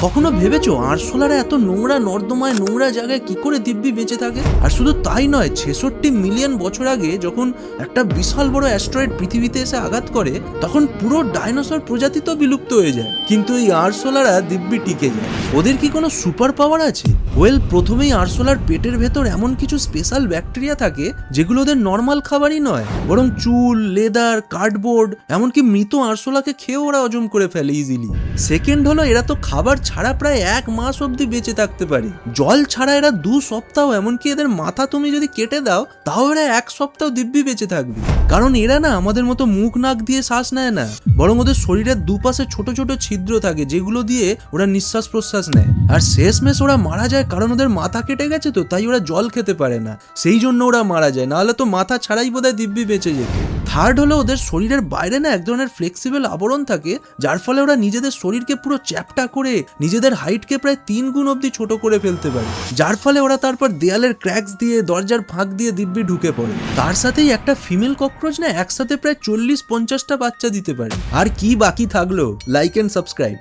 কখনো ভেবেছো আরশোলারা এত নোংরা নর্দমায় নোংরা জায়গায় কি করে দিব্যি বেঁচে থাকে? আর শুধু তাই নয়, 66 মিলিয়ন বছর আগে যখন একটা বিশাল বড় অ্যাস্ট্রয়েড পৃথিবীতে এসে আঘাত করে, তখন পুরো ডাইনোসর প্রজাতি তো বিলুপ্ত হয়ে যায়, কিন্তু এই আরশোলারা দিব্যি টিকে যায়। ওদের কি কোনো সুপার পাওয়ার আছে? ওয়েল, প্রথমেই আরশোলার পেটের ভেতর এমন কিছু স্পেশাল ব্যাকটেরিয়া থাকে যেগুলো ওদের নর্মাল খাবারই নয়, বরং চুল, লেদার, কার্ডবোর্ড, এমনকি মৃত আরশোলাকে খেয়েও ওরা হজম করে ফেলে ইজিলি। সেকেন্ড হলো, এরা তো খাবার ছাড়া প্রায় 1 মাস অব্দি বেঁচে থাকতে পারে। জল ছাড়া এরা 2 সপ্তাহ, এমনকি এদের মাথা তুমি যদি কেটে দাও তাও এরা 1 সপ্তাহ দিব্যি বেঁচে থাকবে। কারণ এরা না আমাদের মতো মুখ নাক দিয়ে শ্বাস নেয় না, বরং ওদের শরীরের দুপাশে ছোট ছোট ছিদ্র থাকে যেগুলো দিয়ে ওরা নিঃশ্বাস প্রশ্বাস নেয়। আর শেষমেশ ওরা মারা যায় কারণ ওদের মাথা কেটে গেছে, তো তাই ওরা জল খেতে পারে না, সেই জন্য ওরা মারা যায়, নাহলে তো মাথা ছাড়াই বোধহয় দিব্যি বেঁচে যেত। থার্ড হলো, ওদের শরীরের বাইরে না এক ধরনের ফ্লেক্সিবল আবরণ থাকে, যার ফলে ওরা নিজেদের শরীরকে পুরো চ্যাপ্টা করে নিজেদের হাইটকে প্রায় 3 গুণ অব্দি ছোট করে ফেলতে পারে, যার ফলে ওরা তারপর দেয়ালের ক্র্যাকস দিয়ে, দরজার ফাঁক দিয়ে দিব্যি ঢুকে পড়ে। তার সাথেই একটা ফিমেল ককরোচ না একসাথে প্রায় 40-50টা বাচ্চা দিতে পারে। আর কি বাকি থাকলো? Like and subscribe.